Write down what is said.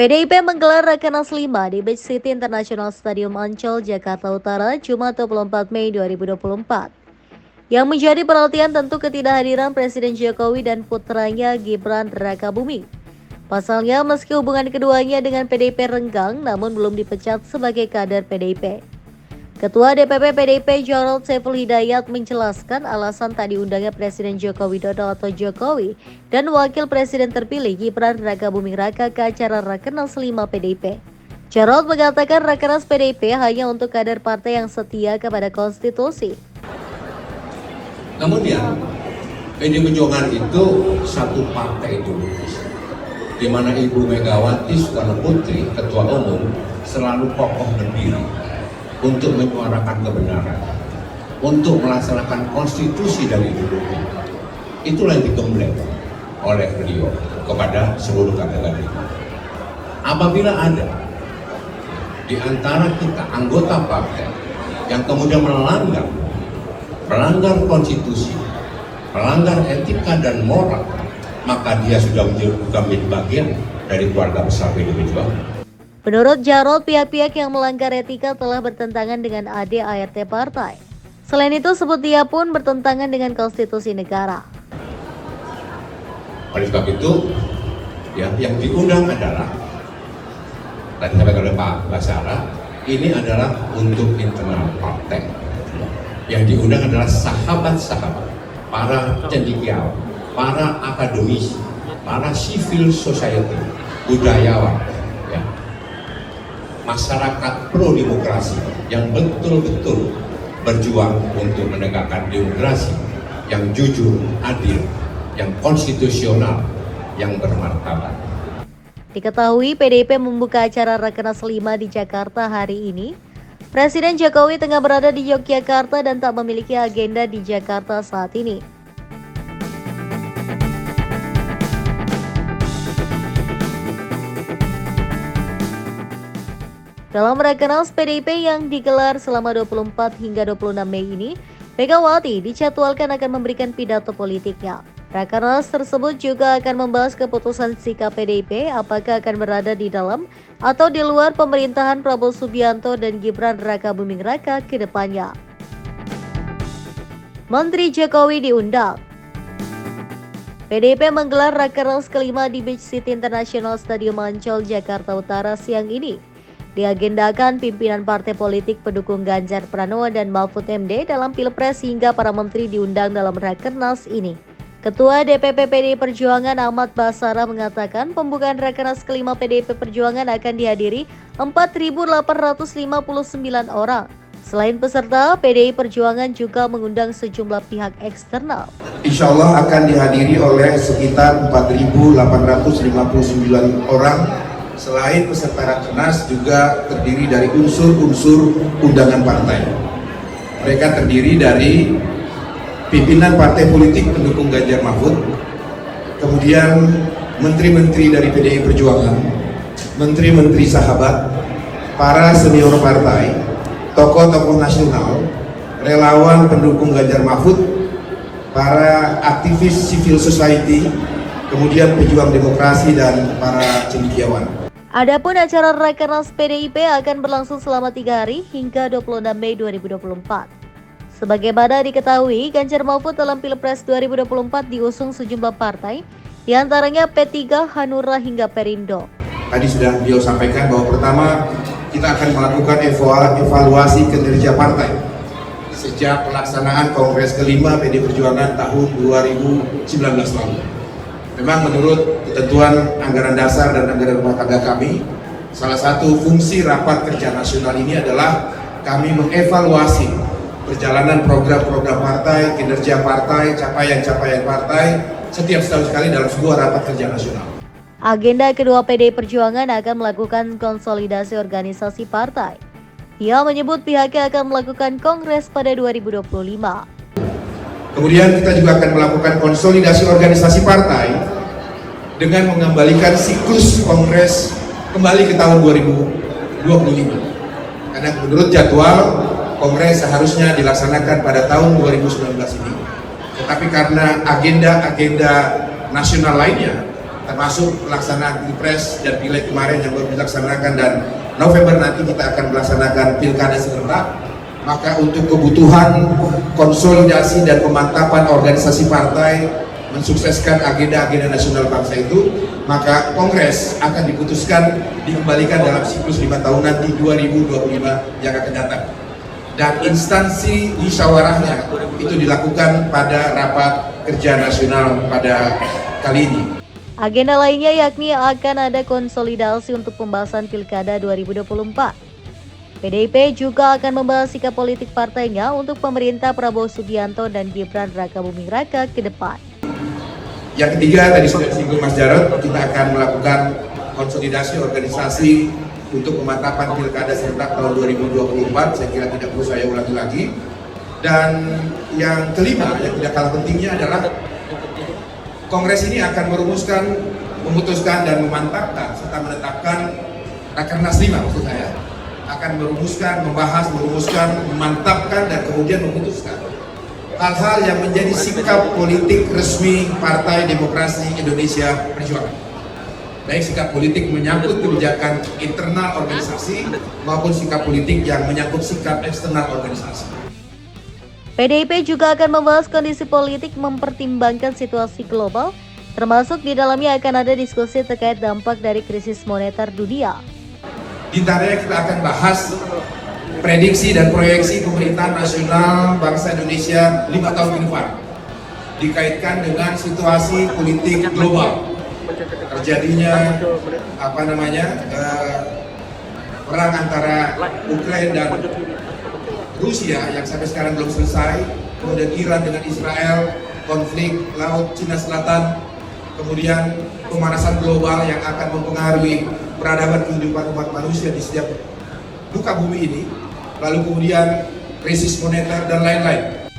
PDIP menggelar Rakernas 5 di Beach City International Stadium Ancol, Jakarta Utara, Jumat 24 Mei 2024. Yang menjadi perhatian tentu ketidakhadiran Presiden Jokowi dan putranya Gibran Rakabuming. Pasalnya, meski hubungan keduanya dengan PDIP renggang, namun belum dipecat sebagai kader PDIP. Ketua DPP PDIP Jarod Saiful Hidayat menjelaskan alasan tak diundangnya Presiden Joko Widodo atau Jokowi dan Wakil Presiden terpilih Gibran Rakabuming Raka ke acara Rakernas 5 PDIP. Jarod mengatakan Rakernas PDIP hanya untuk kader partai yang setia kepada konstitusi. Namun ya, PD Perjuangan itu satu partai itu, di mana Ibu Megawati Soekarno Putri, Ketua Umum, selalu kokoh berdiri untuk menyuarakan kebenaran, untuk melaksanakan konstitusi dari dulunya. Itulah yang digembleng oleh beliau kepada seluruh kader-kader. Apabila ada di antara kita anggota partai yang kemudian melanggar konstitusi, melanggar etika dan moral, maka dia sudah menjadi bagian dari keluarga besar PDI Perjuangan. Menurut Jarod, pihak-pihak yang melanggar etika telah bertentangan dengan ADART partai. Selain itu, sebut dia pun bertentangan dengan konstitusi negara. Oleh sebab itu, ya, yang diundang adalah, tadi sampai oleh Pak Basara, ini adalah untuk internal partai. Yang diundang adalah sahabat-sahabat, para cendekiawan, para akademisi, para civil society, budayawan, ya, masyarakat pro demokrasi yang betul-betul berjuang untuk menegakkan demokrasi yang jujur, adil, yang konstitusional, yang bermartabat. Diketahui PDIP membuka acara Rakernas 5 di Jakarta hari ini. Presiden Jokowi tengah berada di Yogyakarta dan tak memiliki agenda di Jakarta saat ini. Dalam Rakernas PDIP yang digelar selama 24 hingga 26 Mei ini, Megawati dijadwalkan akan memberikan pidato politiknya. Rakernas tersebut juga akan membahas keputusan sikap PDIP apakah akan berada di dalam atau di luar pemerintahan Prabowo Subianto dan Gibran Rakabuming Raka ke depannya. Menteri Jokowi diundang. PDIP menggelar Rakernas kelima di Beach City International Stadium Ancol, Jakarta Utara siang ini. Diagendakan pimpinan partai politik pendukung Ganjar Pranowo dan Mahfud MD dalam Pilpres hingga para menteri diundang dalam Rakernas ini. Ketua DPP PDI Perjuangan Ahmad Basara mengatakan pembukaan Rakernas kelima PDIP Perjuangan akan dihadiri 4.859 orang. Selain peserta, PDI Perjuangan juga mengundang sejumlah pihak eksternal. Insya Allah akan dihadiri oleh sekitar 4.859 orang. Selain peserta Rakernas juga terdiri dari unsur-unsur undangan partai. Mereka terdiri dari pimpinan partai politik pendukung Ganjar Mahfud, kemudian menteri-menteri dari PDI Perjuangan, menteri-menteri sahabat, para senior partai, tokoh-tokoh nasional, relawan pendukung Ganjar Mahfud, para aktivis civil society, kemudian pejuang demokrasi dan para cendekiawan. Adapun acara Rakernas PDIP akan berlangsung selama 3 hari hingga 26 Mei 2024. Sebagaimana diketahui, Ganjar Mahfud dalam Pilpres 2024 diusung sejumlah partai, diantaranya P3, Hanura hingga Perindo. Tadi sudah beliau sampaikan bahwa pertama kita akan melakukan evaluasi kinerja partai sejak pelaksanaan Kongres kelima PDI Perjuangan tahun 2019 lalu. Memang menurut ketentuan anggaran dasar dan anggaran rumah tangga kami, salah satu fungsi rapat kerja nasional ini adalah kami mengevaluasi perjalanan program-program partai, kinerja partai, capaian-capaian partai setiap setahun sekali dalam sebuah rapat kerja nasional. Agenda kedua PDI Perjuangan akan melakukan konsolidasi organisasi partai. Ia menyebut pihaknya akan melakukan kongres pada 2025. Kemudian kita juga akan melakukan konsolidasi organisasi partai dengan mengembalikan siklus kongres kembali ke tahun 2025. Karena menurut jadwal kongres seharusnya dilaksanakan pada tahun 2019 ini. Tetapi karena agenda-agenda nasional lainnya, termasuk pelaksanaan Pilpres dan Pileg kemarin yang baru dilaksanakan, dan November nanti kita akan melaksanakan Pilkada serentak. Maka untuk kebutuhan konsolidasi dan pemantapan organisasi partai mensukseskan agenda-agenda nasional bangsa itu, maka Kongres akan diputuskan dikembalikan dalam siklus 5 tahun nanti 2025 yang akan datang. Dan instansi musyawarahnya itu dilakukan pada rapat kerja nasional pada kali ini. Agenda lainnya yakni akan ada konsolidasi untuk pembahasan Pilkada 2024. PDIP juga akan membahas sikap politik partainya untuk pemerintah Prabowo Subianto dan Gibran Rakabuming Raka ke depan. Yang ketiga, tadi sudah disinggung Mas Jarod, kita akan melakukan konsolidasi organisasi untuk pemantapan Pilkada serentak tahun 2024. Saya kira tidak perlu saya ulangi lagi. Dan yang kelima, yang tidak kalah pentingnya adalah Kongres ini akan memutuskan dan memantapkan serta menetapkan Rakernas 5 maksud saya, akan membahas, memantapkan dan kemudian memutuskan hal-hal yang menjadi sikap politik resmi Partai Demokrasi Indonesia Perjuangan. Baik sikap politik menyangkut kebijakan internal organisasi maupun sikap politik yang menyangkut sikap eksternal organisasi. PDIP juga akan membahas kondisi politik mempertimbangkan situasi global, termasuk di dalamnya akan ada diskusi terkait dampak dari krisis moneter dunia. Di antaranya kita akan bahas prediksi dan proyeksi pemerintahan nasional bangsa Indonesia 5 tahun ke depan dikaitkan dengan situasi politik global, terjadinya perang antara Ukraina dan Rusia yang sampai sekarang belum selesai, kemudian Iran dengan Israel, konflik Laut Cina Selatan, kemudian pemanasan global yang akan mempengaruhi peradaban kehidupan umat manusia di setiap muka bumi ini, lalu kemudian krisis moneter dan lain-lain.